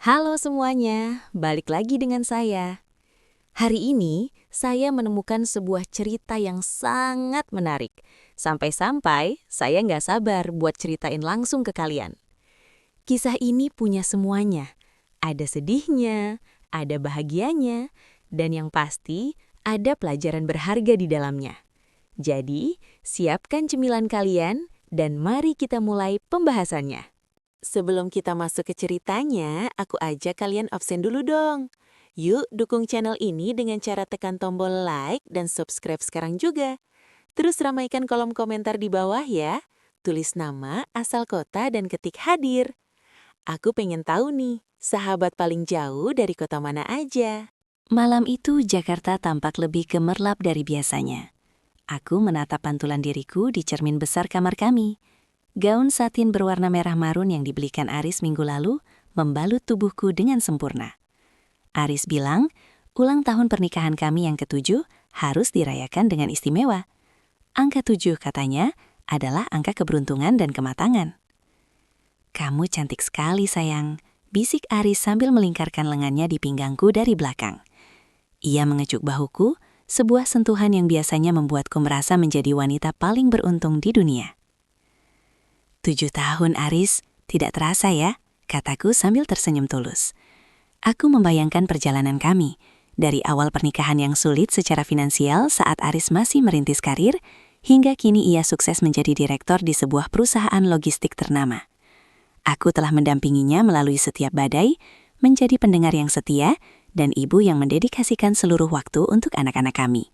Halo semuanya, balik lagi dengan saya. Hari ini, saya menemukan sebuah cerita yang sangat menarik. Sampai-sampai, saya nggak sabar buat ceritain langsung ke kalian. Kisah ini punya semuanya. Ada sedihnya, ada bahagianya, dan yang pasti, ada pelajaran berharga di dalamnya. Jadi, siapkan cemilan kalian, dan mari kita mulai pembahasannya. Sebelum kita masuk ke ceritanya, aku ajak kalian absen dulu dong. Yuk dukung channel ini dengan cara tekan tombol like dan subscribe sekarang juga. Terus ramaikan kolom komentar di bawah ya. Tulis nama, asal kota, dan ketik hadir. Aku pengen tahu nih, sahabat paling jauh dari kota mana aja? Malam itu Jakarta tampak lebih gemerlap dari biasanya. Aku menatap pantulan diriku di cermin besar kamar kami. Gaun satin berwarna merah marun yang dibelikan Aris minggu lalu membalut tubuhku dengan sempurna. Aris bilang, ulang tahun pernikahan kami yang ke-7 harus dirayakan dengan istimewa. Angka 7 katanya adalah angka keberuntungan dan kematangan. Kamu cantik sekali sayang, bisik Aris sambil melingkarkan lengannya di pinggangku dari belakang. Ia mengejuk bahuku, sebuah sentuhan yang biasanya membuatku merasa menjadi wanita paling beruntung di dunia. 7 tahun, Aris. Tidak terasa ya, kataku sambil tersenyum tulus. Aku membayangkan perjalanan kami, dari awal pernikahan yang sulit secara finansial saat Aris masih merintis karir, hingga kini ia sukses menjadi direktur di sebuah perusahaan logistik ternama. Aku telah mendampinginya melalui setiap badai, menjadi pendengar yang setia, dan ibu yang mendedikasikan seluruh waktu untuk anak-anak kami.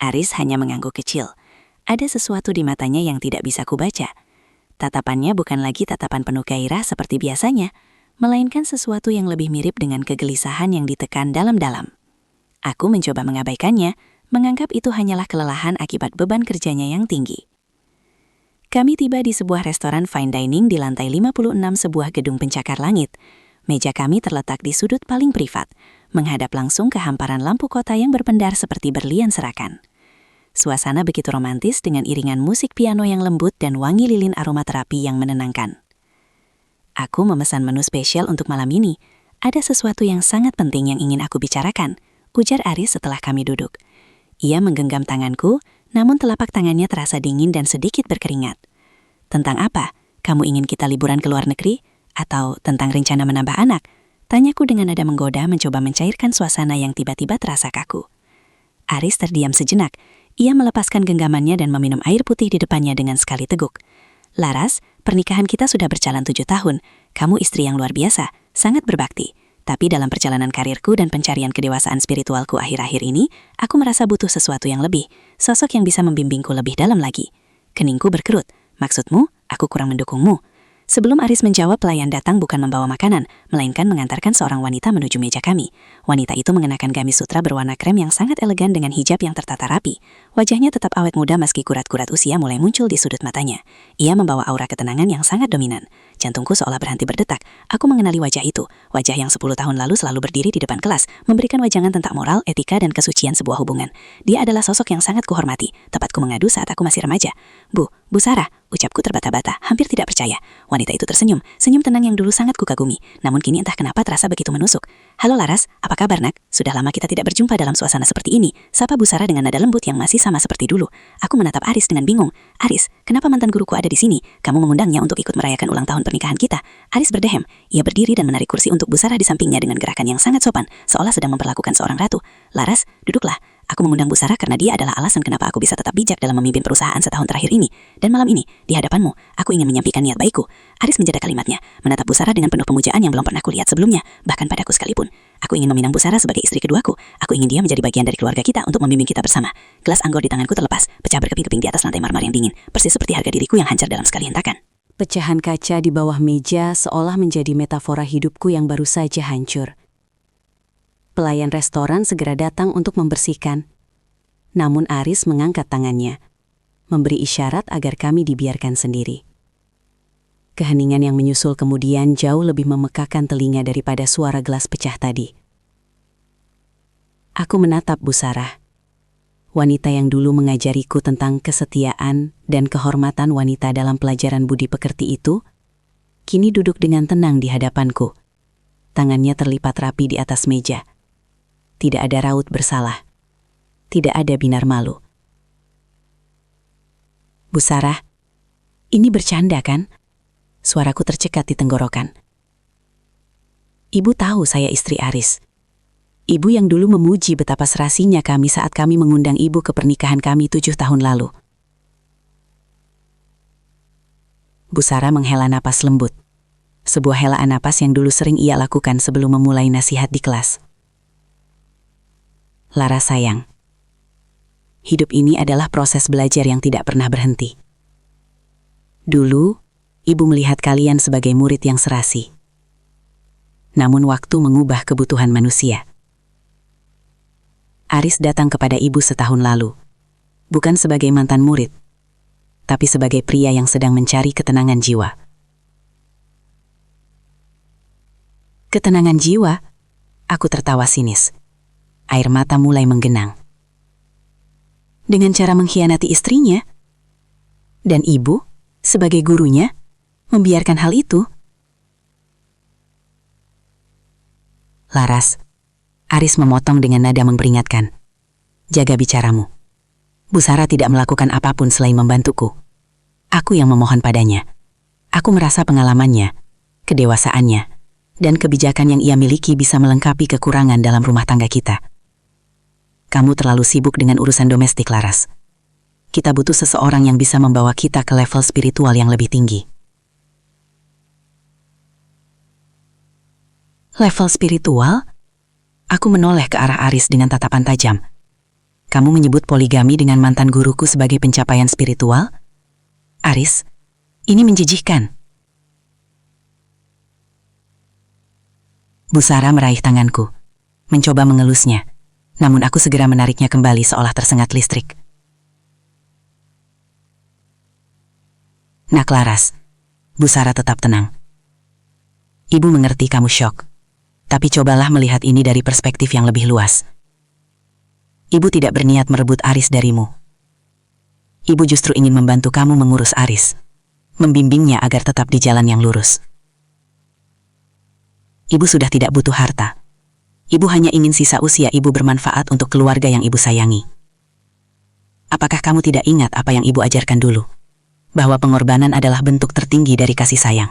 Aris hanya mengangguk kecil. Ada sesuatu di matanya yang tidak bisa kubaca. Tatapannya bukan lagi tatapan penuh gairah seperti biasanya, melainkan sesuatu yang lebih mirip dengan kegelisahan yang ditekan dalam-dalam. Aku mencoba mengabaikannya, menganggap itu hanyalah kelelahan akibat beban kerjanya yang tinggi. Kami tiba di sebuah restoran fine dining di lantai 56 sebuah gedung pencakar langit. Meja kami terletak di sudut paling privat, menghadap langsung ke hamparan lampu kota yang berpendar seperti berlian serakan. Suasana begitu romantis dengan iringan musik piano yang lembut dan wangi lilin aromaterapi yang menenangkan. Aku memesan menu spesial untuk malam ini. Ada sesuatu yang sangat penting yang ingin aku bicarakan, ujar Aris setelah kami duduk. Ia menggenggam tanganku, namun telapak tangannya terasa dingin dan sedikit berkeringat. Tentang apa? Kamu ingin kita liburan ke luar negeri? Atau tentang rencana menambah anak? Tanyaku dengan nada menggoda mencoba mencairkan suasana yang tiba-tiba terasa kaku. Aris terdiam sejenak. Ia melepaskan genggamannya dan meminum air putih di depannya dengan sekali teguk. Laras, pernikahan kita sudah berjalan 7 tahun. Kamu istri yang luar biasa, sangat berbakti. Tapi dalam perjalanan karirku dan pencarian kedewasaan spiritualku akhir-akhir ini, aku merasa butuh sesuatu yang lebih, sosok yang bisa membimbingku lebih dalam lagi. Keningku berkerut. Maksudmu, aku kurang mendukungmu? Sebelum Aris menjawab, pelayan datang bukan membawa makanan, melainkan mengantarkan seorang wanita menuju meja kami. Wanita itu mengenakan gamis sutra berwarna krem yang sangat elegan dengan hijab yang tertata rapi. Wajahnya tetap awet muda meski kurat-kurat usia mulai muncul di sudut matanya. Ia membawa aura ketenangan yang sangat dominan. Jantungku seolah berhenti berdetak. Aku mengenali wajah itu, wajah yang 10 tahun lalu selalu berdiri di depan kelas, memberikan wajangan tentang moral, etika, dan kesucian sebuah hubungan. Dia adalah sosok yang sangat kuhormati, tempatku mengadu saat aku masih remaja. Bu Sarah, ucapku terbata-bata, hampir tidak percaya. Wanita itu tersenyum, senyum tenang yang dulu sangat kukagumi, namun kini entah kenapa terasa begitu menusuk. Halo Laras, apa kabar nak? Sudah lama kita tidak berjumpa dalam suasana seperti ini, sapa Bu Sarah dengan nada lembut yang masih sama seperti dulu. Aku menatap Aris dengan bingung. Aris, kenapa mantan guruku ada di sini? Kamu mengundangnya untuk ikut merayakan ulang tahun pernikahan kita? Aris berdehem. Ia berdiri dan menarik kursi untuk Bu Sarah di sampingnya dengan gerakan yang sangat sopan, seolah sedang memperlakukan seorang ratu. Laras, duduklah. Aku mengundang Bu Sarah karena dia adalah alasan kenapa aku bisa tetap bijak dalam memimpin perusahaan setahun terakhir ini. Dan malam ini, di hadapanmu, aku ingin menyampaikan niat baikku. Aris menjeda kalimatnya, menatap Bu Sarah dengan penuh pemujaan yang belum pernah kulihat sebelumnya, bahkan padaku sekalipun. Aku ingin meminang Bu Sarah sebagai istri keduaku. Aku ingin dia menjadi bagian dari keluarga kita untuk membimbing kita bersama. Gelas anggur di tanganku terlepas, pecah berkeping-keping di atas lantai marmer yang dingin, persis seperti harga diriku yang hancur dalam sekali hentakan. Pecahan kaca di bawah meja seolah menjadi metafora hidupku yang baru saja hancur. Pelayan restoran segera datang untuk membersihkan. Namun Aris mengangkat tangannya, memberi isyarat agar kami dibiarkan sendiri. Keheningan yang menyusul kemudian jauh lebih memekakan telinga daripada suara gelas pecah tadi. Aku menatap Bu Sarah, wanita yang dulu mengajariku tentang kesetiaan dan kehormatan wanita dalam pelajaran budi pekerti itu, kini duduk dengan tenang di hadapanku. Tangannya terlipat rapi di atas meja. Tidak ada raut bersalah. Tidak ada binar malu. Bu Sarah, ini bercanda kan? Suaraku tercekat di tenggorokan. Ibu tahu saya istri Aris. Ibu yang dulu memuji betapa serasinya kami saat kami mengundang ibu ke pernikahan kami 7 tahun lalu. Bu Sarah menghela napas lembut. Sebuah helaan napas yang dulu sering ia lakukan sebelum memulai nasihat di kelas. Laras sayang, hidup ini adalah proses belajar yang tidak pernah berhenti. Dulu, ibu melihat kalian sebagai murid yang serasi. Namun waktu mengubah kebutuhan manusia. Aris datang kepada ibu setahun lalu, bukan sebagai mantan murid, tapi sebagai pria yang sedang mencari ketenangan jiwa. Ketenangan jiwa? Aku tertawa sinis. Air mata mulai menggenang. Dengan cara mengkhianati istrinya? Dan ibu, sebagai gurunya, membiarkan hal itu? Laras, Aris memotong dengan nada memperingatkan. Jaga bicaramu. Bu Sarah tidak melakukan apapun selain membantuku. Aku yang memohon padanya. Aku merasa pengalamannya, kedewasaannya, dan kebijakan yang ia miliki bisa melengkapi kekurangan dalam rumah tangga kita. Kamu terlalu sibuk dengan urusan domestik, Laras. Kita butuh seseorang yang bisa membawa kita ke level spiritual yang lebih tinggi. Level spiritual? Aku menoleh ke arah Aris dengan tatapan tajam. Kamu menyebut poligami dengan mantan guruku sebagai pencapaian spiritual? Aris, ini menjijikkan. Bu Sarah meraih tanganku, mencoba mengelusnya, namun aku segera menariknya kembali seolah tersengat listrik. Nak Laras, Bu Sarah tetap tenang. Ibu mengerti kamu syok, tapi cobalah melihat ini dari perspektif yang lebih luas. Ibu tidak berniat merebut Aris darimu. Ibu justru ingin membantu kamu mengurus Aris, membimbingnya agar tetap di jalan yang lurus. Ibu sudah tidak butuh harta. Ibu hanya ingin sisa usia ibu bermanfaat untuk keluarga yang ibu sayangi. Apakah kamu tidak ingat apa yang ibu ajarkan dulu? Bahwa pengorbanan adalah bentuk tertinggi dari kasih sayang.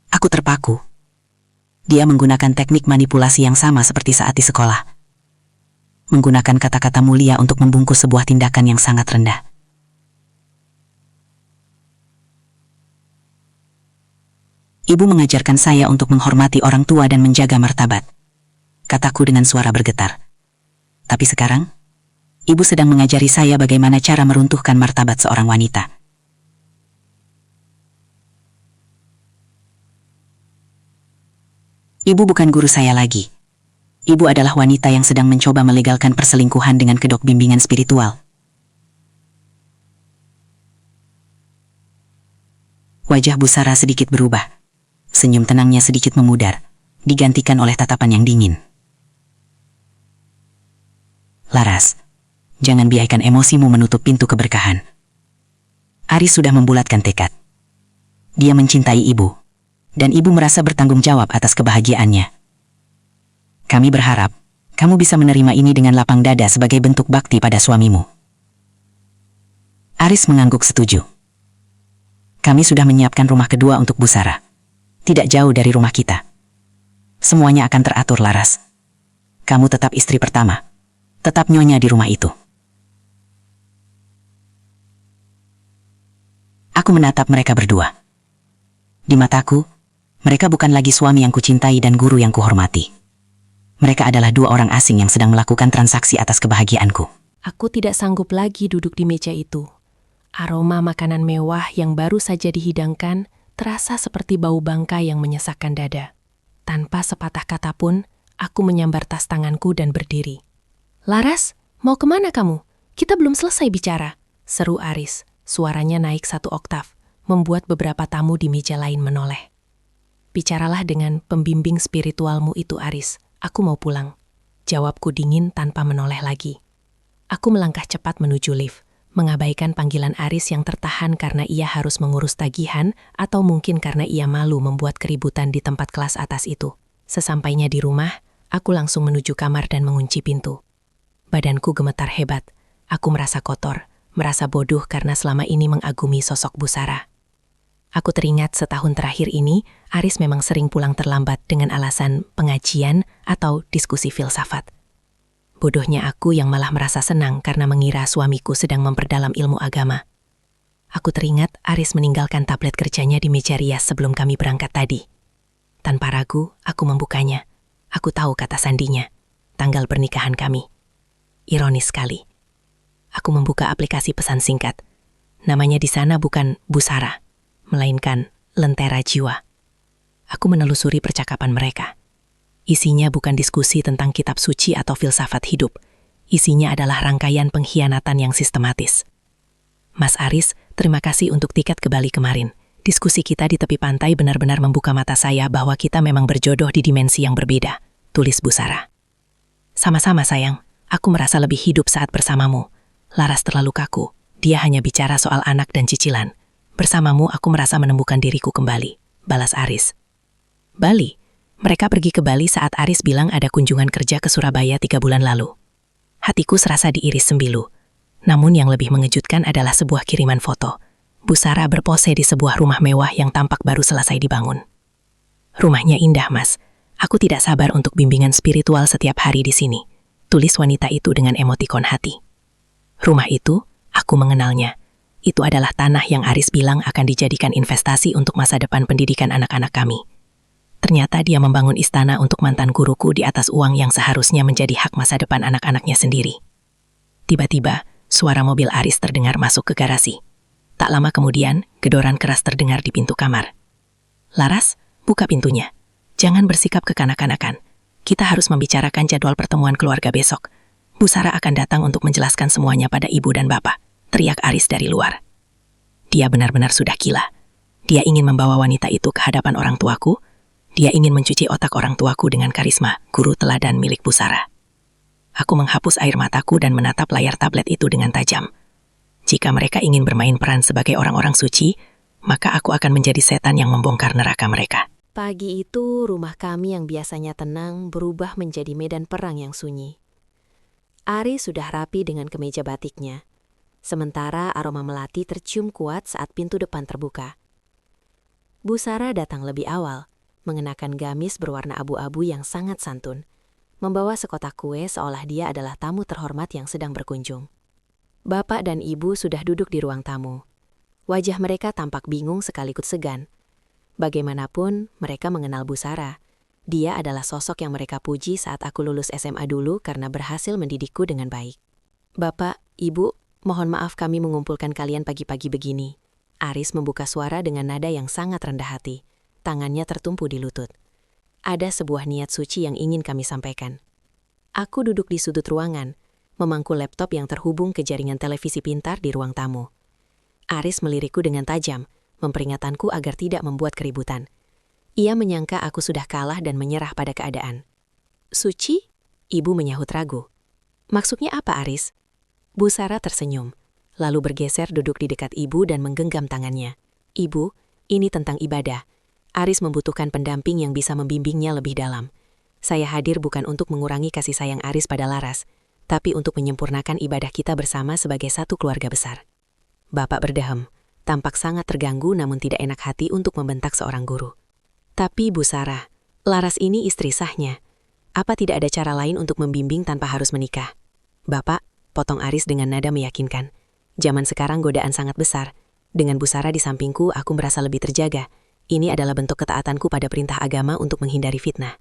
Aku terpaku. Dia menggunakan teknik manipulasi yang sama seperti saat di sekolah. Menggunakan kata-kata mulia untuk membungkus sebuah tindakan yang sangat rendah. Ibu mengajarkan saya untuk menghormati orang tua dan menjaga martabat, kataku dengan suara bergetar. Tapi sekarang, ibu sedang mengajari saya bagaimana cara meruntuhkan martabat seorang wanita. Ibu bukan guru saya lagi. Ibu adalah wanita yang sedang mencoba melegalkan perselingkuhan dengan kedok bimbingan spiritual. Wajah Bu Sarah sedikit berubah. Senyum tenangnya sedikit memudar, digantikan oleh tatapan yang dingin. Laras, jangan biarkan emosimu menutup pintu keberkahan. Aris sudah membulatkan tekad. Dia mencintai ibu, dan ibu merasa bertanggung jawab atas kebahagiaannya. Kami berharap kamu bisa menerima ini dengan lapang dada sebagai bentuk bakti pada suamimu. Aris mengangguk setuju. Kami sudah menyiapkan rumah kedua untuk Bu Sarah. Tidak jauh dari rumah kita. Semuanya akan teratur, Laras. Kamu tetap istri pertama. Tetap nyonya di rumah itu. Aku menatap mereka berdua. Di mataku, mereka bukan lagi suami yang kucintai dan guru yang kuhormati. Mereka adalah dua orang asing yang sedang melakukan transaksi atas kebahagiaanku. Aku tidak sanggup lagi duduk di meja itu. Aroma makanan mewah yang baru saja dihidangkan terasa seperti bau bangkai yang menyesakkan dada. Tanpa sepatah kata pun, aku menyambar tas tanganku dan berdiri. Laras, mau kemana kamu? Kita belum selesai bicara, seru Aris. Suaranya naik 1 oktav, membuat beberapa tamu di meja lain menoleh. Bicaralah dengan pembimbing spiritualmu itu, Aris. Aku mau pulang. Jawabku dingin tanpa menoleh lagi. Aku melangkah cepat menuju lift, mengabaikan panggilan Aris yang tertahan karena ia harus mengurus tagihan atau mungkin karena ia malu membuat keributan di tempat kelas atas itu. Sesampainya di rumah, aku langsung menuju kamar dan mengunci pintu. Badanku gemetar hebat. Aku merasa kotor, merasa bodoh karena selama ini mengagumi sosok Busara. Aku teringat setahun terakhir ini, Aris memang sering pulang terlambat dengan alasan pengajian atau diskusi filsafat. Bodohnya aku yang malah merasa senang karena mengira suamiku sedang memperdalam ilmu agama. Aku teringat Aris meninggalkan tablet kerjanya di meja rias sebelum kami berangkat tadi. Tanpa ragu, aku membukanya. Aku tahu kata sandinya, tanggal pernikahan kami. Ironis sekali. Aku membuka aplikasi pesan singkat. Namanya di sana bukan Busara, melainkan Lentera Jiwa. Aku menelusuri percakapan mereka. Isinya bukan diskusi tentang kitab suci atau filsafat hidup. Isinya adalah rangkaian pengkhianatan yang sistematis. Mas Aris, terima kasih untuk tiket ke Bali kemarin. Diskusi kita di tepi pantai benar-benar membuka mata saya bahwa kita memang berjodoh di dimensi yang berbeda, tulis Busara. Sama-sama sayang, aku merasa lebih hidup saat bersamamu. Laras terlalu kaku, dia hanya bicara soal anak dan cicilan. Bersamamu aku merasa menemukan diriku kembali, balas Aris. Bali? Mereka pergi ke Bali saat Aris bilang ada kunjungan kerja ke Surabaya 3 bulan lalu. Hatiku serasa diiris sembilu. Namun yang lebih mengejutkan adalah sebuah kiriman foto. Busara berpose di sebuah rumah mewah yang tampak baru selesai dibangun. Rumahnya indah, Mas. Aku tidak sabar untuk bimbingan spiritual setiap hari di sini, tulis wanita itu dengan emotikon hati. Rumah itu, aku mengenalnya. Itu adalah tanah yang Aris bilang akan dijadikan investasi untuk masa depan pendidikan anak-anak kami. Ternyata dia membangun istana untuk mantan guruku di atas uang yang seharusnya menjadi hak masa depan anak-anaknya sendiri. Tiba-tiba, suara mobil Aris terdengar masuk ke garasi. Tak lama kemudian, gedoran keras terdengar di pintu kamar. Laras, buka pintunya. Jangan bersikap kekanak-kanakan. Kita harus membicarakan jadwal pertemuan keluarga besok. Busara akan datang untuk menjelaskan semuanya pada ibu dan bapak, teriak Aris dari luar. Dia benar-benar sudah gila. Dia ingin membawa wanita itu ke hadapan orang tuaku. Dia ingin mencuci otak orang tuaku dengan karisma guru teladan milik Busara. Aku menghapus air mataku dan menatap layar tablet itu dengan tajam. Jika mereka ingin bermain peran sebagai orang-orang suci, maka aku akan menjadi setan yang membongkar neraka mereka. Pagi itu, rumah kami yang biasanya tenang berubah menjadi medan perang yang sunyi. Aris sudah rapi dengan kemeja batiknya. Sementara aroma melati tercium kuat saat pintu depan terbuka. Busara datang lebih awal, mengenakan gamis berwarna abu-abu yang sangat santun, membawa sekotak kue seolah dia adalah tamu terhormat yang sedang berkunjung. Bapak dan ibu sudah duduk di ruang tamu. Wajah mereka tampak bingung sekaligus segan. Bagaimanapun, mereka mengenal Busara. Dia adalah sosok yang mereka puji saat aku lulus SMA dulu karena berhasil mendidikku dengan baik. Bapak, ibu, mohon maaf kami mengumpulkan kalian pagi-pagi begini. Aris membuka suara dengan nada yang sangat rendah hati. Tangannya tertumpu di lutut. Ada sebuah niat suci yang ingin kami sampaikan. Aku duduk di sudut ruangan, memangku laptop yang terhubung ke jaringan televisi pintar di ruang tamu. Aris melirikku dengan tajam, memperingatanku agar tidak membuat keributan. Ia menyangka aku sudah kalah dan menyerah pada keadaan. Suci? Ibu menyahut ragu. Maksudnya apa, Aris? Busara tersenyum, lalu bergeser duduk di dekat ibu dan menggenggam tangannya. Ibu, ini tentang ibadah. Aris membutuhkan pendamping yang bisa membimbingnya lebih dalam. Saya hadir bukan untuk mengurangi kasih sayang Aris pada Laras, tapi untuk menyempurnakan ibadah kita bersama sebagai satu keluarga besar. Bapak berdehem, tampak sangat terganggu namun tidak enak hati untuk membentak seorang guru. Tapi Busara, Laras ini istri sahnya. Apa tidak ada cara lain untuk membimbing tanpa harus menikah? Bapak, potong Aris dengan nada meyakinkan. Zaman sekarang godaan sangat besar. Dengan Busara di sampingku, aku merasa lebih terjaga. Ini adalah bentuk ketaatanku pada perintah agama untuk menghindari fitnah.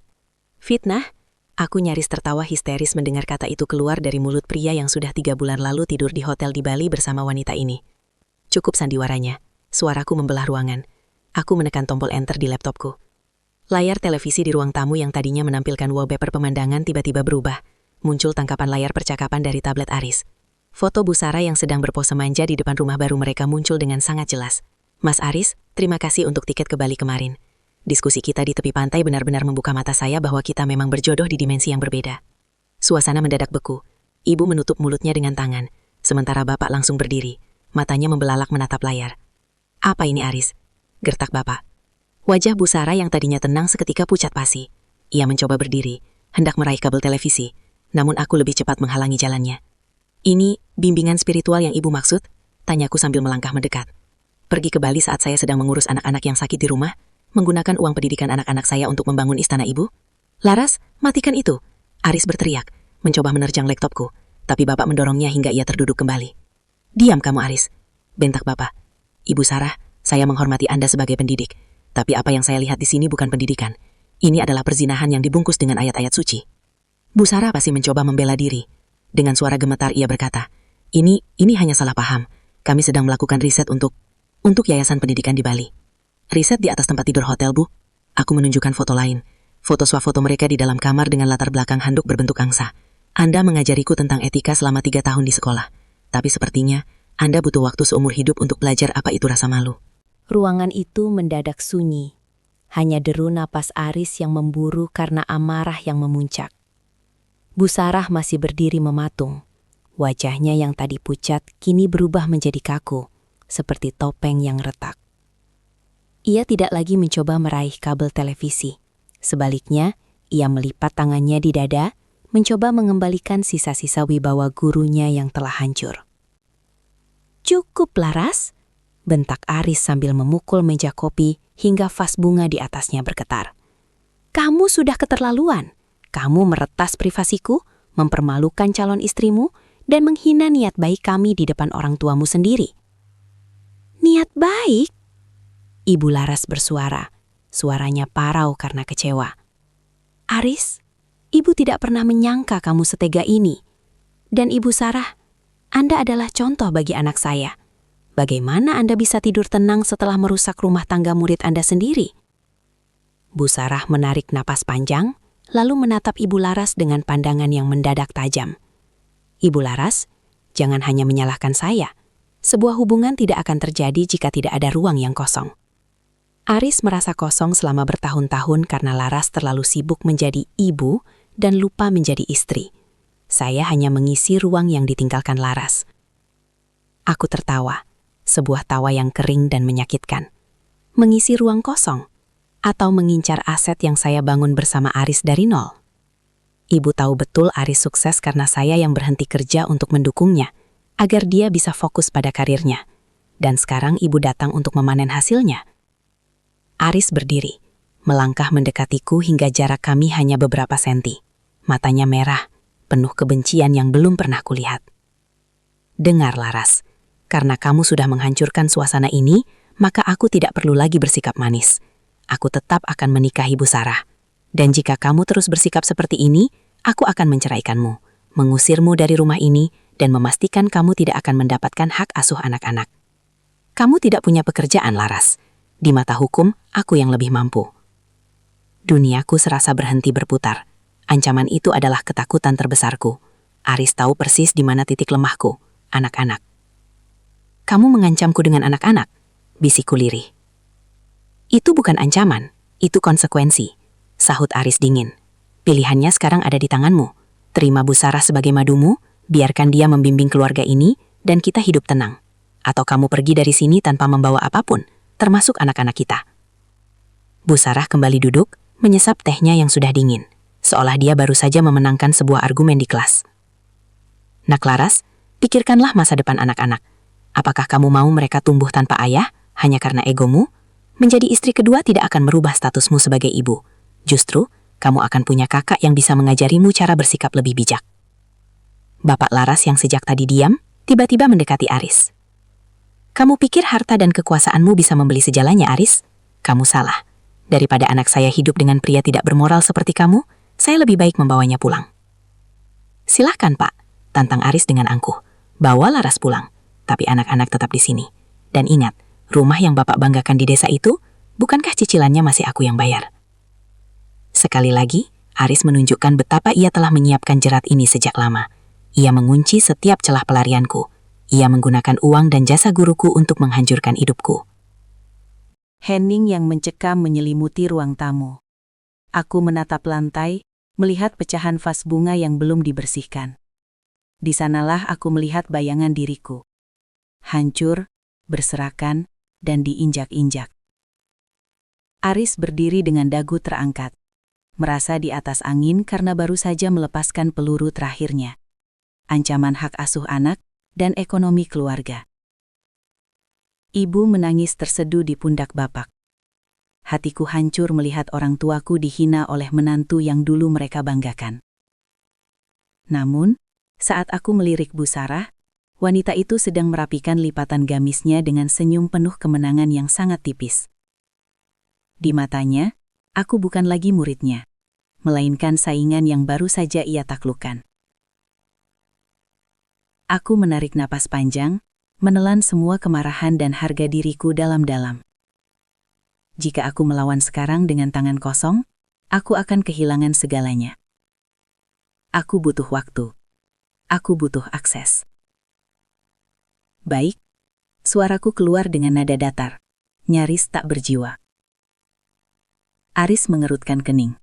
Fitnah? Aku nyaris tertawa histeris mendengar kata itu keluar dari mulut pria yang sudah 3 bulan lalu tidur di hotel di Bali bersama wanita ini. Cukup sandiwaranya. Suaraku membelah ruangan. Aku menekan tombol enter di laptopku. Layar televisi di ruang tamu yang tadinya menampilkan wallpaper pemandangan tiba-tiba berubah. Muncul tangkapan layar percakapan dari tablet Aris. Foto Busara yang sedang berpose manja di depan rumah baru mereka muncul dengan sangat jelas. Mas Aris, terima kasih untuk tiket ke Bali kemarin. Diskusi kita di tepi pantai benar-benar membuka mata saya bahwa kita memang berjodoh di dimensi yang berbeda. Suasana mendadak beku. Ibu menutup mulutnya dengan tangan, Sementara bapak langsung berdiri, matanya membelalak menatap layar. Apa ini Aris? Gertak bapak. Wajah Bu Sarah yang tadinya tenang seketika pucat pasi. Ia mencoba berdiri, hendak meraih kabel televisi, namun aku lebih cepat menghalangi jalannya. Ini bimbingan spiritual yang ibu maksud? Tanyaku sambil melangkah mendekat. Pergi ke Bali saat saya sedang mengurus anak-anak yang sakit di rumah, menggunakan uang pendidikan anak-anak saya untuk membangun istana ibu? Laras, matikan itu! Aris berteriak, mencoba menerjang laptopku, tapi bapak mendorongnya hingga ia terduduk kembali. Diam kamu Aris, bentak bapak. Ibu Sarah, saya menghormati Anda sebagai pendidik, tapi apa yang saya lihat di sini bukan pendidikan. Ini adalah perzinahan yang dibungkus dengan ayat-ayat suci. Bu Sarah pasti mencoba membela diri. Dengan suara gemetar ia berkata, Ini hanya salah paham. Kami sedang melakukan riset untuk yayasan pendidikan di Bali. Riset di atas tempat tidur hotel, Bu. Aku menunjukkan foto lain. Foto swafoto mereka di dalam kamar dengan latar belakang handuk berbentuk angsa. Anda mengajariku tentang etika selama 3 tahun di sekolah. Tapi sepertinya Anda butuh waktu seumur hidup untuk belajar apa itu rasa malu. Ruangan itu mendadak sunyi. Hanya deru napas Aris yang memburu karena amarah yang memuncak. Bu Sarah masih berdiri mematung. Wajahnya yang tadi pucat kini berubah menjadi kaku, seperti topeng yang retak. Ia tidak lagi mencoba meraih kabel televisi. Sebaliknya, ia melipat tangannya di dada, mencoba mengembalikan sisa-sisa wibawa gurunya yang telah hancur. Cukup, Laras, bentak Aris sambil memukul meja kopi hingga vas bunga di atasnya bergetar. Kamu sudah keterlaluan. Kamu meretas privasiku, mempermalukan calon istrimu, dan menghina niat baik kami di depan orang tuamu sendiri. Niat baik? Ibu Laras bersuara. Suaranya parau karena kecewa. Aris, ibu tidak pernah menyangka kamu setega ini. Dan Ibu Sarah, Anda adalah contoh bagi anak saya. Bagaimana Anda bisa tidur tenang setelah merusak rumah tangga murid Anda sendiri? Bu Sarah menarik napas panjang, lalu menatap Ibu Laras dengan pandangan yang mendadak tajam. Ibu Laras, jangan hanya menyalahkan saya. Sebuah hubungan tidak akan terjadi jika tidak ada ruang yang kosong. Aris merasa kosong selama bertahun-tahun karena Laras terlalu sibuk menjadi ibu dan lupa menjadi istri. Saya hanya mengisi ruang yang ditinggalkan Laras. Aku tertawa, sebuah tawa yang kering dan menyakitkan. Mengisi ruang kosong? Atau mengincar aset yang saya bangun bersama Aris dari nol? Ibu tahu betul Aris sukses karena saya yang berhenti kerja untuk mendukungnya, agar dia bisa fokus pada karirnya. Dan sekarang ibu datang untuk memanen hasilnya. Aris berdiri, melangkah mendekatiku hingga jarak kami hanya beberapa senti. Matanya merah, penuh kebencian yang belum pernah kulihat. Dengar Laras, karena kamu sudah menghancurkan suasana ini, maka aku tidak perlu lagi bersikap manis. Aku tetap akan menikahi Bu Sarah. Dan jika kamu terus bersikap seperti ini, aku akan menceraikanmu, mengusirmu dari rumah ini, dan memastikan kamu tidak akan mendapatkan hak asuh anak-anak. Kamu tidak punya pekerjaan, Laras. Di mata hukum, aku yang lebih mampu. Duniaku serasa berhenti berputar. Ancaman itu adalah ketakutan terbesarku. Aris tahu persis di mana titik lemahku, anak-anak. Kamu mengancamku dengan anak-anak, bisikku lirih. Itu bukan ancaman, itu konsekuensi, sahut Aris dingin. Pilihannya sekarang ada di tanganmu. Terima Bu Sarah sebagai madumu, biarkan dia membimbing keluarga ini, dan kita hidup tenang. Atau kamu pergi dari sini tanpa membawa apapun, termasuk anak-anak kita. Bu Sarah kembali duduk, menyesap tehnya yang sudah dingin, seolah dia baru saja memenangkan sebuah argumen di kelas. Nak Laras, pikirkanlah masa depan anak-anak. Apakah kamu mau mereka tumbuh tanpa ayah, hanya karena egomu? Menjadi istri kedua tidak akan merubah statusmu sebagai ibu. Justru, kamu akan punya kakak yang bisa mengajarimu cara bersikap lebih bijak. Bapak Laras yang sejak tadi diam, tiba-tiba mendekati Aris. Kamu pikir harta dan kekuasaanmu bisa membeli sejalannya, Aris? Kamu salah. Daripada anak saya hidup dengan pria tidak bermoral seperti kamu, saya lebih baik membawanya pulang. Silahkan, Pak, tantang Aris dengan angkuh. Bawa Laras pulang, tapi anak-anak tetap di sini. Dan ingat, rumah yang Bapak banggakan di desa itu, bukankah cicilannya masih aku yang bayar? Sekali lagi, Aris menunjukkan betapa ia telah menyiapkan jerat ini sejak lama. Ia mengunci setiap celah pelarianku. Ia menggunakan uang dan jasa guruku untuk menghancurkan hidupku. Hening yang mencekam menyelimuti ruang tamu. Aku menatap lantai, melihat pecahan vas bunga yang belum dibersihkan. Di sanalah aku melihat bayangan diriku. Hancur, berserakan, dan diinjak-injak. Aris berdiri dengan dagu terangkat, merasa di atas angin karena baru saja melepaskan peluru terakhirnya. Ancaman hak asuh anak dan ekonomi keluarga. Ibu menangis terseduh di pundak bapak. Hatiku hancur melihat orang tuaku dihina oleh menantu yang dulu mereka banggakan. Namun, saat aku melirik Bu Sarah, wanita itu sedang merapikan lipatan gamisnya dengan senyum penuh kemenangan yang sangat tipis. Di matanya, aku bukan lagi muridnya, melainkan saingan yang baru saja ia taklukkan. Aku menarik napas panjang, menelan semua kemarahan dan harga diriku dalam-dalam. Jika aku melawan sekarang dengan tangan kosong, aku akan kehilangan segalanya. Aku butuh waktu. Aku butuh akses. Baik, suaraku keluar dengan nada datar, nyaris tak berjiwa. Aris mengerutkan kening.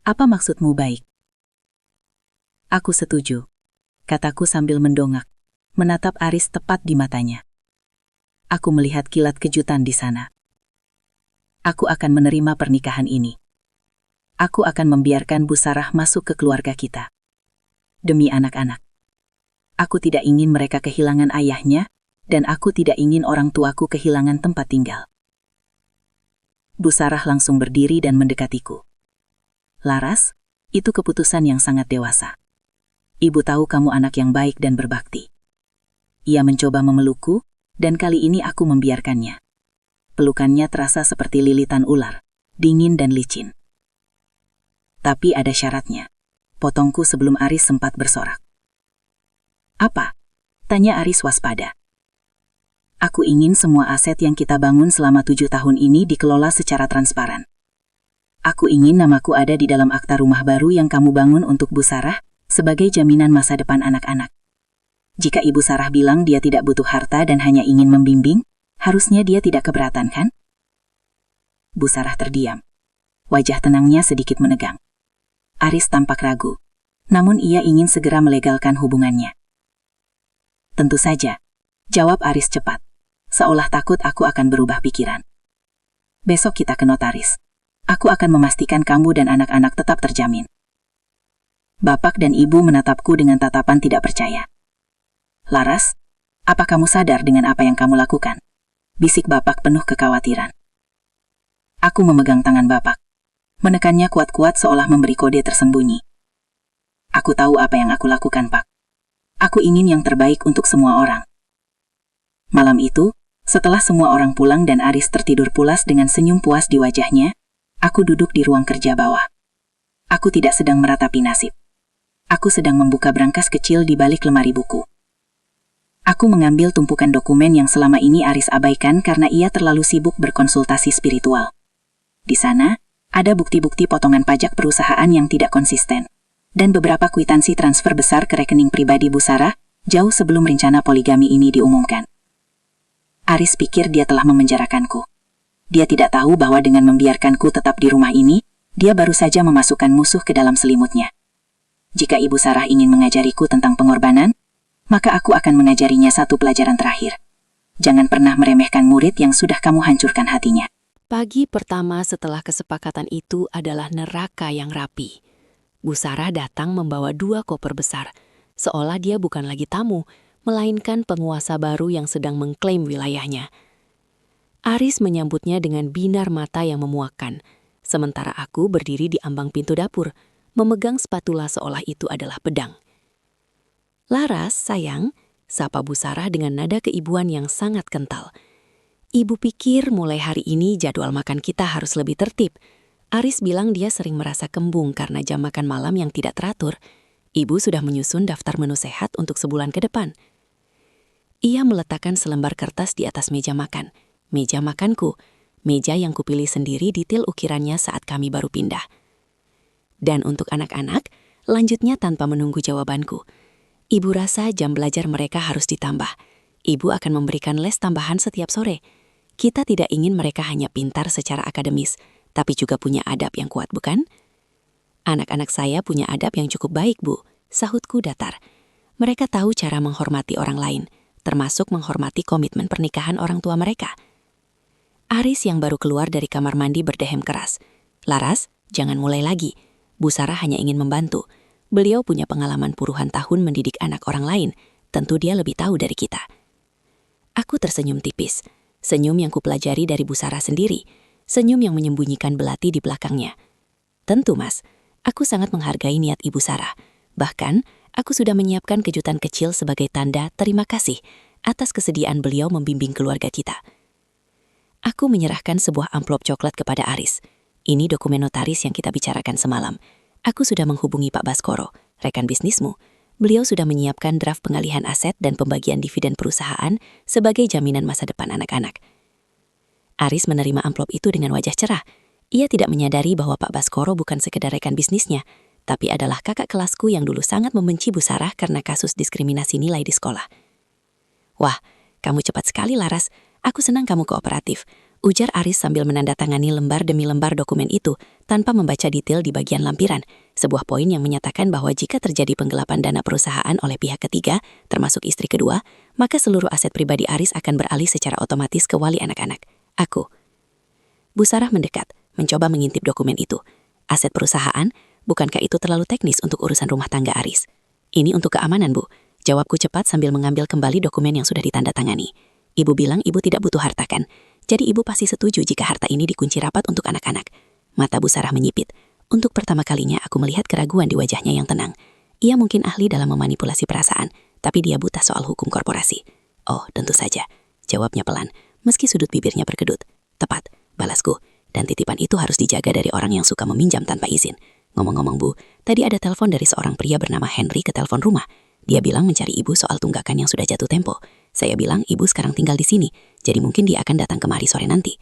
Apa maksudmu baik? Aku setuju, kataku sambil mendongak, menatap Aris tepat di matanya. Aku melihat kilat kejutan di sana. Aku akan menerima pernikahan ini. Aku akan membiarkan Bu Sarah masuk ke keluarga kita. Demi anak-anak. Aku tidak ingin mereka kehilangan ayahnya, dan aku tidak ingin orang tuaku kehilangan tempat tinggal. Bu Sarah langsung berdiri dan mendekatiku. Laras, itu keputusan yang sangat dewasa. Ibu tahu kamu anak yang baik dan berbakti. Ia mencoba memelukku, dan kali ini aku membiarkannya. Pelukannya terasa seperti lilitan ular, dingin dan licin. Tapi ada syaratnya, potongku sebelum Aris sempat bersorak. Apa? Tanya Aris waspada. Aku ingin semua aset yang kita bangun selama 7 tahun ini dikelola secara transparan. Aku ingin namaku ada di dalam akta rumah baru yang kamu bangun untuk Bu Sarah sebagai jaminan masa depan anak-anak. Jika Ibu Sarah bilang dia tidak butuh harta dan hanya ingin membimbing, harusnya dia tidak keberatan, kan? Bu Sarah terdiam. Wajah tenangnya sedikit menegang. Aris tampak ragu, namun ia ingin segera melegalkan hubungannya. Tentu saja, jawab Aris cepat, seolah takut aku akan berubah pikiran. Besok kita ke notaris. Aku akan memastikan kamu dan anak-anak tetap terjamin. Bapak dan ibu menatapku dengan tatapan tidak percaya. Laras, apa kamu sadar dengan apa yang kamu lakukan? Bisik bapak penuh kekhawatiran. Aku memegang tangan bapak, menekannya kuat-kuat seolah memberi kode tersembunyi. Aku tahu apa yang aku lakukan, Pak. Aku ingin yang terbaik untuk semua orang. Malam itu, setelah semua orang pulang dan Aris tertidur pulas dengan senyum puas di wajahnya, aku duduk di ruang kerja bawah. Aku tidak sedang meratapi nasib. Aku sedang membuka brankas kecil di balik lemari buku. Aku mengambil tumpukan dokumen yang selama ini Aris abaikan karena ia terlalu sibuk berkonsultasi spiritual. Di sana, ada bukti-bukti potongan pajak perusahaan yang tidak konsisten, dan beberapa kwitansi transfer besar ke rekening pribadi Bu Sarah, jauh sebelum rencana poligami ini diumumkan. Aris pikir dia telah memenjarakanku. Dia tidak tahu bahwa dengan membiarkanku tetap di rumah ini, dia baru saja memasukkan musuh ke dalam selimutnya. Jika Ibu Sarah ingin mengajariku tentang pengorbanan, maka aku akan mengajarinya satu pelajaran terakhir. Jangan pernah meremehkan murid yang sudah kamu hancurkan hatinya. Pagi pertama setelah kesepakatan itu adalah neraka yang rapi. Bu Sarah datang membawa 2 koper besar, seolah dia bukan lagi tamu, melainkan penguasa baru yang sedang mengklaim wilayahnya. Aris menyambutnya dengan binar mata yang memuakkan, sementara aku berdiri di ambang pintu dapur, memegang spatula seolah itu adalah pedang. Laras, sayang, sapa Bu Sarah dengan nada keibuan yang sangat kental. Ibu pikir mulai hari ini jadwal makan kita harus lebih tertib. Aris bilang dia sering merasa kembung karena jam makan malam yang tidak teratur. Ibu sudah menyusun daftar menu sehat untuk sebulan ke depan. Ia meletakkan selembar kertas di atas meja makan. Meja makanku, meja yang kupilih sendiri detail ukirannya saat kami baru pindah. Dan untuk anak-anak, lanjutnya tanpa menunggu jawabanku. Ibu rasa jam belajar mereka harus ditambah. Ibu akan memberikan les tambahan setiap sore. Kita tidak ingin mereka hanya pintar secara akademis, tapi juga punya adab yang kuat, bukan? Anak-anak saya punya adab yang cukup baik, Bu, sahutku datar. Mereka tahu cara menghormati orang lain, termasuk menghormati komitmen pernikahan orang tua mereka. Aris yang baru keluar dari kamar mandi berdehem keras. "Laras, jangan mulai lagi. Bu Sarah hanya ingin membantu. Beliau punya pengalaman puluhan tahun mendidik anak orang lain. Tentu dia lebih tahu dari kita." Aku tersenyum tipis. Senyum yang kupelajari dari Bu Sarah sendiri. Senyum yang menyembunyikan belati di belakangnya. "Tentu, Mas. Aku sangat menghargai niat Ibu Sarah. Bahkan, aku sudah menyiapkan kejutan kecil sebagai tanda terima kasih atas kesediaan beliau membimbing keluarga kita." Aku menyerahkan sebuah amplop coklat kepada Aris. "Ini dokumen notaris yang kita bicarakan semalam. Aku sudah menghubungi Pak Baskoro, rekan bisnismu. Beliau sudah menyiapkan draft pengalihan aset dan pembagian dividen perusahaan sebagai jaminan masa depan anak-anak." Aris menerima amplop itu dengan wajah cerah. Ia tidak menyadari bahwa Pak Baskoro bukan sekedar rekan bisnisnya, tapi adalah kakak kelasku yang dulu sangat membenci Bu Sarah karena kasus diskriminasi nilai di sekolah. "Wah, kamu cepat sekali, Laras. Aku senang kamu kooperatif," ujar Aris sambil menandatangani lembar demi lembar dokumen itu tanpa membaca detail di bagian lampiran. Sebuah poin yang menyatakan bahwa jika terjadi penggelapan dana perusahaan oleh pihak ketiga, termasuk istri kedua, maka seluruh aset pribadi Aris akan beralih secara otomatis ke wali anak-anak. Aku. Bu Sarah mendekat, mencoba mengintip dokumen itu. "Aset perusahaan? Bukankah itu terlalu teknis untuk urusan rumah tangga Aris?" "Ini untuk keamanan, Bu," jawabku cepat sambil mengambil kembali dokumen yang sudah ditandatangani. "Ibu bilang ibu tidak butuh harta kan? Jadi ibu pasti setuju jika harta ini dikunci rapat untuk anak-anak." Mata Bu Sarah menyipit. Untuk pertama kalinya aku melihat keraguan di wajahnya yang tenang. Ia mungkin ahli dalam memanipulasi perasaan, tapi dia buta soal hukum korporasi. "Oh, tentu saja," jawabnya pelan, meski sudut bibirnya berkedut. "Tepat," balasku, "dan titipan itu harus dijaga dari orang yang suka meminjam tanpa izin. Ngomong-ngomong, Bu, tadi ada telepon dari seorang pria bernama Henry ke telepon rumah. Dia bilang mencari ibu soal tunggakan yang sudah jatuh tempo. Saya bilang ibu sekarang tinggal di sini, jadi mungkin dia akan datang kemari sore nanti."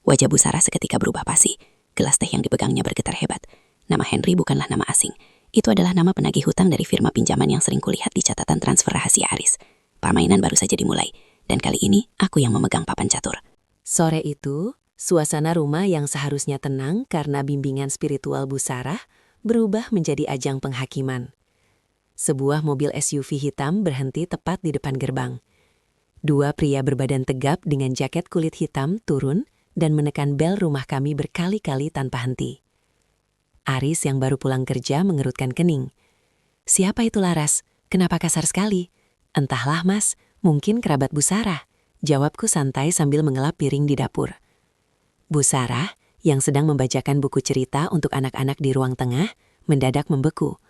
Wajah Bu Sarah seketika berubah pasi. Gelas teh yang dipegangnya bergetar hebat. Nama Henry bukanlah nama asing. Itu adalah nama penagih hutang dari firma pinjaman yang sering kulihat di catatan transfer rahasia Aris. Permainan baru saja dimulai, dan kali ini aku yang memegang papan catur. Sore itu, suasana rumah yang seharusnya tenang karena bimbingan spiritual Bu Sarah berubah menjadi ajang penghakiman. Sebuah mobil SUV hitam berhenti tepat di depan gerbang. Dua pria berbadan tegap dengan jaket kulit hitam turun dan menekan bel rumah kami berkali-kali tanpa henti. Aris yang baru pulang kerja mengerutkan kening. "Siapa itu, Laras? Kenapa kasar sekali?" "Entahlah, Mas, mungkin kerabat Bu Sarah," jawabku santai sambil mengelap piring di dapur. Bu Sarah, yang sedang membacakan buku cerita untuk anak-anak di ruang tengah, mendadak membeku.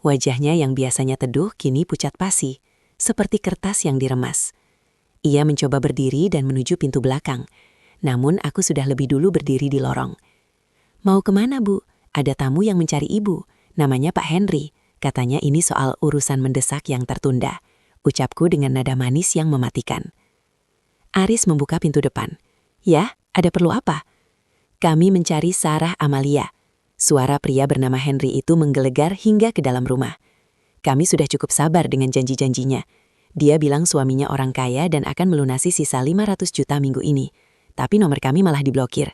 Wajahnya yang biasanya teduh kini pucat pasi, seperti kertas yang diremas. Ia mencoba berdiri dan menuju pintu belakang, namun aku sudah lebih dulu berdiri di lorong. "Mau kemana, Bu? Ada tamu yang mencari Ibu. Namanya Pak Henry. Katanya ini soal urusan mendesak yang tertunda," ucapku dengan nada manis yang mematikan. Aris membuka pintu depan. "Ya, ada perlu apa?" "Kami mencari Sarah Amalia." Suara pria bernama Henry itu menggelegar hingga ke dalam rumah. Kami sudah cukup sabar dengan janji-janjinya. Dia bilang suaminya orang kaya dan akan melunasi sisa 500 juta minggu ini. Tapi nomor kami malah diblokir.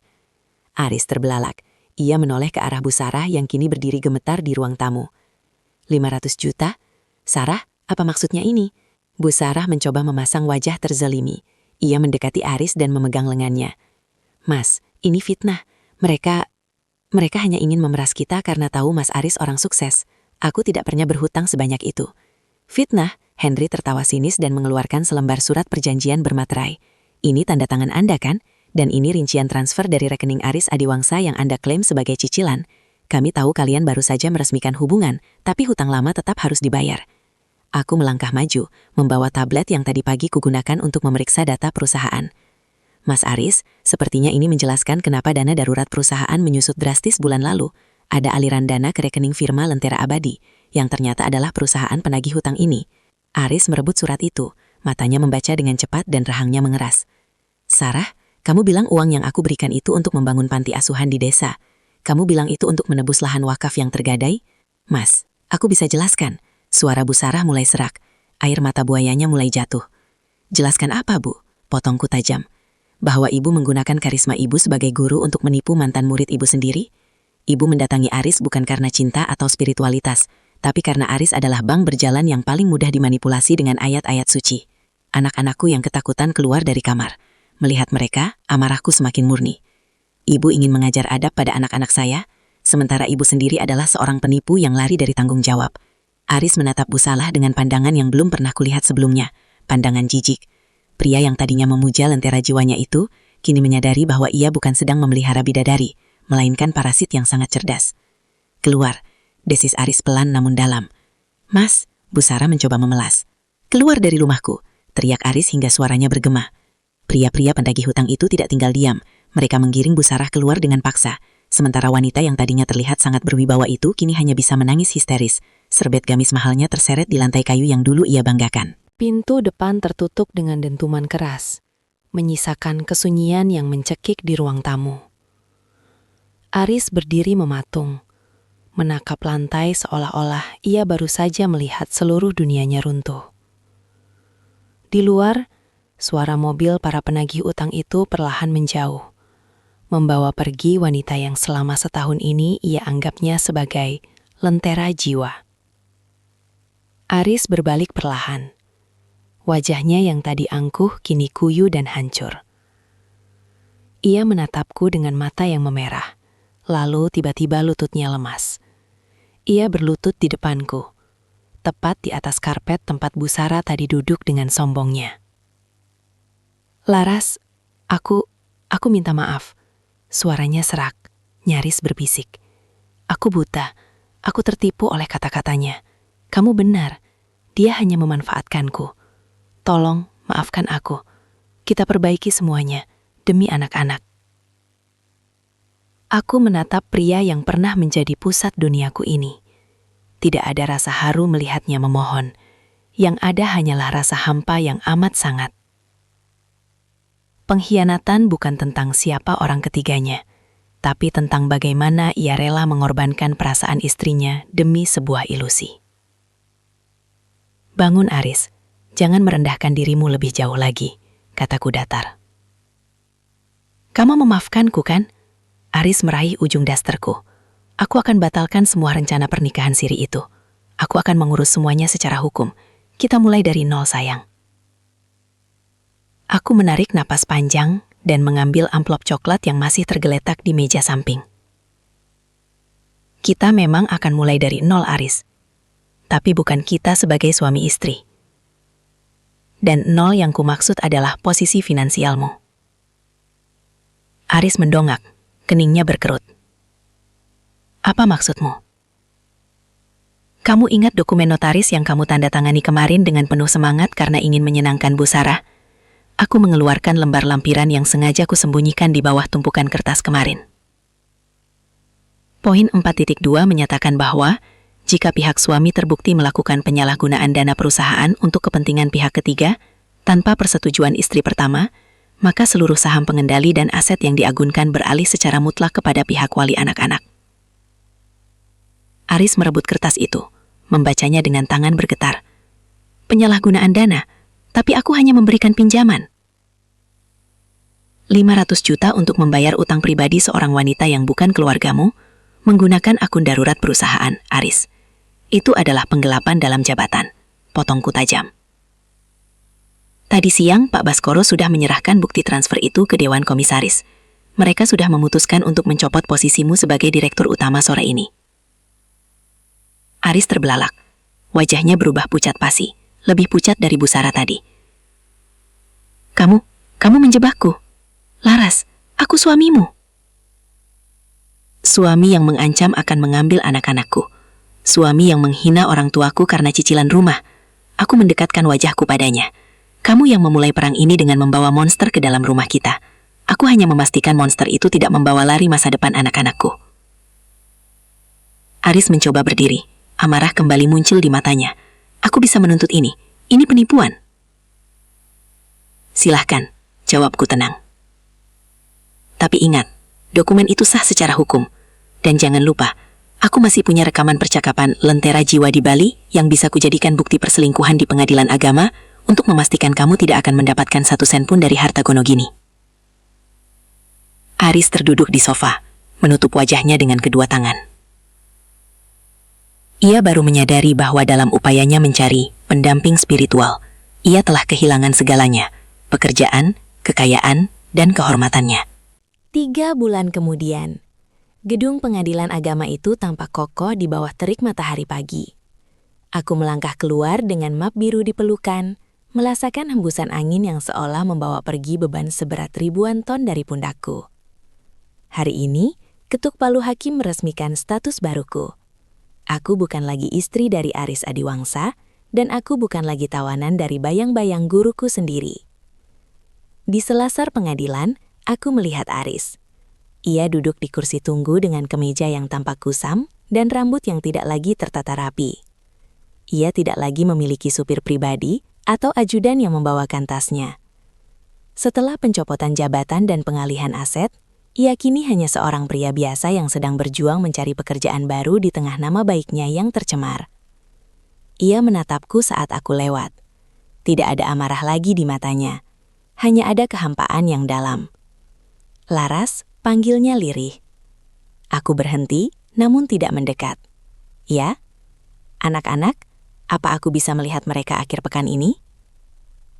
Aris terbelalak. Ia menoleh ke arah Bu Sarah yang kini berdiri gemetar di ruang tamu. 500 juta? Sarah, apa maksudnya ini? Bu Sarah mencoba memasang wajah terzalimi. Ia mendekati Aris dan memegang lengannya. "Mas, ini fitnah. Mereka hanya ingin memeras kita karena tahu Mas Aris orang sukses. Aku tidak pernah berhutang sebanyak itu." "Fitnah?" Henry tertawa sinis dan mengeluarkan selembar surat perjanjian bermaterai. "Ini tanda tangan Anda kan? Dan ini rincian transfer dari rekening Aris Adiwangsa yang Anda klaim sebagai cicilan. Kami tahu kalian baru saja meresmikan hubungan, tapi hutang lama tetap harus dibayar." Aku melangkah maju, membawa tablet yang tadi pagi kugunakan untuk memeriksa data perusahaan. "Mas Aris, sepertinya ini menjelaskan kenapa dana darurat perusahaan menyusut drastis bulan lalu. Ada aliran dana ke rekening firma Lentera Abadi, yang ternyata adalah perusahaan penagih hutang ini." Aris merebut surat itu, matanya membaca dengan cepat dan rahangnya mengeras. "Sarah, kamu bilang uang yang aku berikan itu untuk membangun panti asuhan di desa. Kamu bilang itu untuk menebus lahan wakaf yang tergadai?" "Mas, aku bisa jelaskan." Suara Bu Sarah mulai serak. Air mata buayanya mulai jatuh. "Jelaskan apa, Bu?" Potongku tajam. "Bahwa Ibu menggunakan karisma Ibu sebagai guru untuk menipu mantan murid Ibu sendiri? Ibu mendatangi Aris bukan karena cinta atau spiritualitas, Tapi karena Aris adalah bank berjalan yang paling mudah dimanipulasi dengan ayat-ayat suci. Anak-anakku yang ketakutan keluar dari kamar. Melihat mereka, amarahku semakin murni. Ibu ingin mengajar adab pada anak-anak saya, sementara ibu sendiri adalah seorang penipu yang lari dari tanggung jawab. Aris menatap Bu Salah dengan pandangan yang belum pernah kulihat sebelumnya, pandangan jijik. Pria yang tadinya memuja lentera jiwanya itu, kini menyadari bahwa ia bukan sedang memelihara bidadari, melainkan parasit yang sangat cerdas. Keluar, desis Aris pelan namun dalam. Mas, Bu Sarah mencoba memelas. Keluar dari rumahku, teriak Aris hingga suaranya bergema. Pria-pria pendagih hutang itu tidak tinggal diam, mereka menggiring Bu Sarah keluar dengan paksa. Sementara wanita yang tadinya terlihat sangat berwibawa itu kini hanya bisa menangis histeris. Serbet gamis mahalnya terseret di lantai kayu yang dulu ia banggakan. Pintu depan tertutup dengan dentuman keras, menyisakan kesunyian yang mencekik di ruang tamu. Aris berdiri mematung, menakap lantai seolah-olah ia baru saja melihat seluruh dunianya runtuh. Di luar, suara mobil para penagih utang itu perlahan menjauh, membawa pergi wanita yang selama setahun ini ia anggapnya sebagai lentera jiwa. Aris berbalik perlahan. Wajahnya yang tadi angkuh kini kuyu dan hancur. Ia menatapku dengan mata yang memerah, lalu tiba-tiba lututnya lemas. Ia berlutut di depanku, tepat di atas karpet tempat Bu Sarah tadi duduk dengan sombongnya. Laras, aku minta maaf. Suaranya serak, nyaris berbisik. Aku buta, aku tertipu oleh kata-katanya. Kamu benar, dia hanya memanfaatkanku. Tolong, maafkan aku. Kita perbaiki semuanya, demi anak-anak. Aku menatap pria yang pernah menjadi pusat duniaku ini. Tidak ada rasa haru melihatnya memohon. Yang ada hanyalah rasa hampa yang amat sangat. Pengkhianatan bukan tentang siapa orang ketiganya, tapi tentang bagaimana ia rela mengorbankan perasaan istrinya demi sebuah ilusi. Bangun Aris, jangan merendahkan dirimu lebih jauh lagi, kataku datar. Kamu memaafkanku kan? Aris meraih ujung dasterku. Aku akan batalkan semua rencana pernikahan siri itu. Aku akan mengurus semuanya secara hukum. Kita mulai dari nol sayang. Aku menarik napas panjang dan mengambil amplop coklat yang masih tergeletak di meja samping. Kita memang akan mulai dari nol Aris. Tapi bukan kita sebagai suami istri. Dan nol yang kumaksud adalah posisi finansialmu. Aris mendongak, keningnya berkerut. Apa maksudmu? Kamu ingat dokumen notaris yang kamu tanda tangani kemarin dengan penuh semangat karena ingin menyenangkan Bu Sarah? Aku mengeluarkan lembar lampiran yang sengaja kusembunyikan di bawah tumpukan kertas kemarin. Poin 4.2 menyatakan bahwa jika pihak suami terbukti melakukan penyalahgunaan dana perusahaan untuk kepentingan pihak ketiga, tanpa persetujuan istri pertama, maka seluruh saham pengendali dan aset yang diagunkan beralih secara mutlak kepada pihak wali anak-anak. Aris merebut kertas itu, membacanya dengan tangan bergetar. Penyalahgunaan dana, tapi aku hanya memberikan pinjaman. 500 juta untuk membayar utang pribadi seorang wanita yang bukan keluargamu, menggunakan akun darurat perusahaan, Aris. Itu adalah penggelapan dalam jabatan. Potongku tajam. Tadi siang, Pak Baskoro sudah menyerahkan bukti transfer itu ke Dewan Komisaris. Mereka sudah memutuskan untuk mencopot posisimu sebagai direktur utama sore ini. Aris terbelalak. Wajahnya berubah pucat pasi, lebih pucat dari Bu Sarah tadi. Kamu menjebakku. Laras, aku suamimu. Suami yang mengancam akan mengambil anak-anakku. Suami yang menghina orang tuaku karena cicilan rumah. Aku mendekatkan wajahku padanya. Kamu yang memulai perang ini dengan membawa monster ke dalam rumah kita. Aku hanya memastikan monster itu tidak membawa lari masa depan anak-anakku. Aris mencoba berdiri. Amarah kembali muncul di matanya. Aku bisa menuntut ini. Ini penipuan. Silahkan, jawabku tenang. Tapi ingat, dokumen itu sah secara hukum. Dan jangan lupa, aku masih punya rekaman percakapan lentera jiwa di Bali yang bisa kujadikan bukti perselingkuhan di pengadilan agama untuk memastikan kamu tidak akan mendapatkan 1 sen pun dari harta Gonogini. Aris terduduk di sofa, menutup wajahnya dengan kedua tangan. Ia baru menyadari bahwa dalam upayanya mencari pendamping spiritual, ia telah kehilangan segalanya, pekerjaan, kekayaan, dan kehormatannya. 3 bulan kemudian, gedung pengadilan agama itu tampak kokoh di bawah terik matahari pagi. Aku melangkah keluar dengan map biru di pelukan, merasakan hembusan angin yang seolah membawa pergi beban seberat ribuan ton dari pundakku. Hari ini, ketuk palu hakim meresmikan status baruku. Aku bukan lagi istri dari Aris Adiwangsa, dan aku bukan lagi tawanan dari bayang-bayang guruku sendiri. Di selasar pengadilan, aku melihat Aris. Ia duduk di kursi tunggu dengan kemeja yang tampak kusam dan rambut yang tidak lagi tertata rapi. Ia tidak lagi memiliki supir pribadi atau ajudan yang membawakan tasnya. Setelah pencopotan jabatan dan pengalihan aset, ia kini hanya seorang pria biasa yang sedang berjuang mencari pekerjaan baru di tengah nama baiknya yang tercemar. Ia menatapku saat aku lewat. Tidak ada amarah lagi di matanya. Hanya ada kehampaan yang dalam. Laras, panggilnya lirih. Aku berhenti, namun tidak mendekat. Ya? Anak-anak, apa aku bisa melihat mereka akhir pekan ini?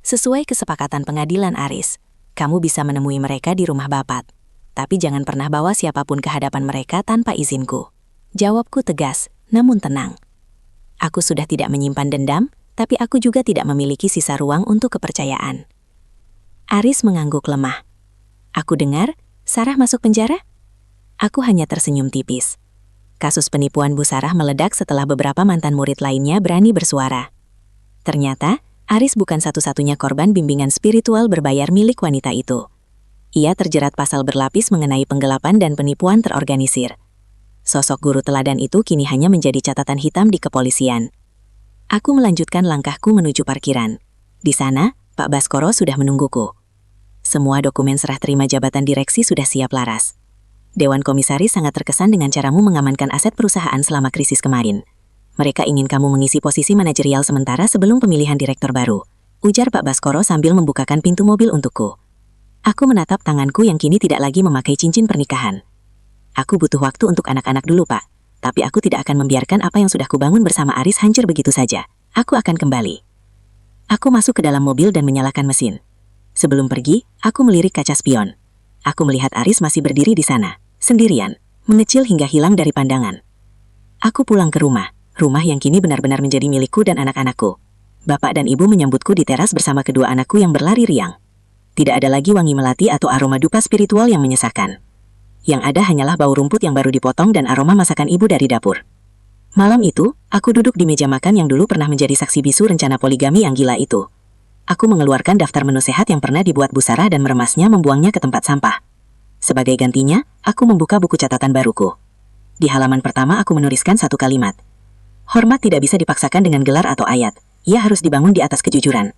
Sesuai kesepakatan pengadilan Aris, kamu bisa menemui mereka di rumah Bapat. Tapi jangan pernah bawa siapapun ke hadapan mereka tanpa izinku. Jawabku tegas, namun tenang. Aku sudah tidak menyimpan dendam, tapi aku juga tidak memiliki sisa ruang untuk kepercayaan. Aris mengangguk lemah. Aku dengar, Sarah masuk penjara? Aku hanya tersenyum tipis. Kasus penipuan Bu Sarah meledak setelah beberapa mantan murid lainnya berani bersuara. Ternyata, Aris bukan satu-satunya korban bimbingan spiritual berbayar milik wanita itu. Ia terjerat pasal berlapis mengenai penggelapan dan penipuan terorganisir. Sosok guru teladan itu kini hanya menjadi catatan hitam di kepolisian. Aku melanjutkan langkahku menuju parkiran. Di sana, Pak Baskoro sudah menungguku. Semua dokumen serah terima jabatan direksi sudah siap laras. Dewan Komisaris sangat terkesan dengan caramu mengamankan aset perusahaan selama krisis kemarin. Mereka ingin kamu mengisi posisi manajerial sementara sebelum pemilihan direktur baru, ujar Pak Baskoro sambil membukakan pintu mobil untukku. Aku menatap tanganku yang kini tidak lagi memakai cincin pernikahan. Aku butuh waktu untuk anak-anak dulu, Pak. Tapi aku tidak akan membiarkan apa yang sudah kubangun bersama Aris hancur begitu saja. Aku akan kembali. Aku masuk ke dalam mobil dan menyalakan mesin. Sebelum pergi, aku melirik kaca spion. Aku melihat Aris masih berdiri di sana, sendirian, mengecil hingga hilang dari pandangan. Aku pulang ke rumah yang kini benar-benar menjadi milikku dan anak-anakku. Bapak dan ibu menyambutku di teras bersama kedua anakku yang berlari riang. Tidak ada lagi wangi melati atau aroma dupa spiritual yang menyesakan. Yang ada hanyalah bau rumput yang baru dipotong dan aroma masakan ibu dari dapur. Malam itu, aku duduk di meja makan yang dulu pernah menjadi saksi bisu rencana poligami yang gila itu. Aku mengeluarkan daftar menu sehat yang pernah dibuat Bu Sarah dan meremasnya membuangnya ke tempat sampah. Sebagai gantinya, aku membuka buku catatan baruku. Di halaman pertama aku menuliskan satu kalimat. Hormat tidak bisa dipaksakan dengan gelar atau ayat. Ia harus dibangun di atas kejujuran.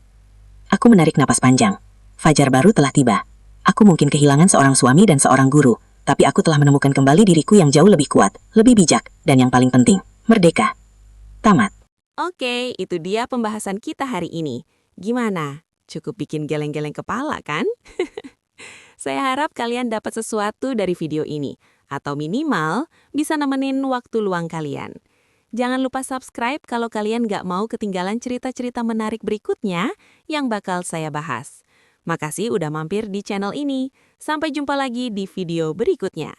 Aku menarik napas panjang. Fajar baru telah tiba. Aku mungkin kehilangan seorang suami dan seorang guru, tapi aku telah menemukan kembali diriku yang jauh lebih kuat, lebih bijak, dan yang paling penting, merdeka. Tamat. Oke, itu dia pembahasan kita hari ini. Gimana? Cukup bikin geleng-geleng kepala, kan? Saya harap kalian dapat sesuatu dari video ini, atau minimal bisa nemenin waktu luang kalian. Jangan lupa subscribe kalau kalian nggak mau ketinggalan cerita-cerita menarik berikutnya yang bakal saya bahas. Makasih udah mampir di channel ini. Sampai jumpa lagi di video berikutnya.